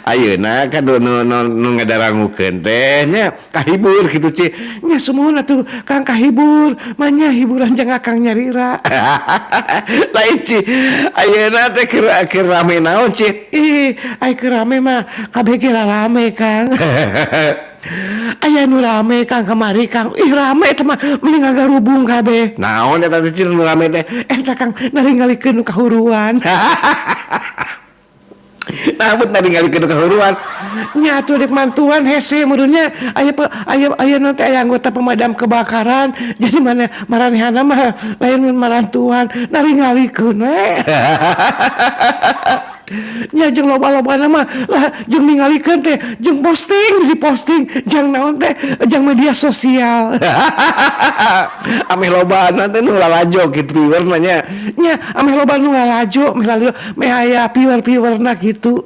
ayeuna kan nu ngadarangukeun teh nya kahibur kitu Ci nya sumuhun atuh Kang kahibur manya hiburan jang Akang nyarira lain Ci ayeuna teh keur rame naon Ci ih ai keur rame mah kabeh ge rame Kang aya nu rame Kang kamari Kang ih rame teh mah mending garubung kabeh naon eta teh nu rame teh eta Kang naringalikeun nu kahuruan nah bet naringalikeun nu kahuruan nya atuh dek mantuan hese meureunnya aya nanti aya anggota pemadam kebakaran jadi mana maranehanna mah lain marantuan naringalikeun we nya jeung loba-lobana mah lah jeung ningalikeun teh jeung posting di posting jeung naon teh jeung media sosial ameh lobana teh nu lalajo kitu viewer mah nya ameh loba nu ngalajo meh aya viewer-viewerna kitu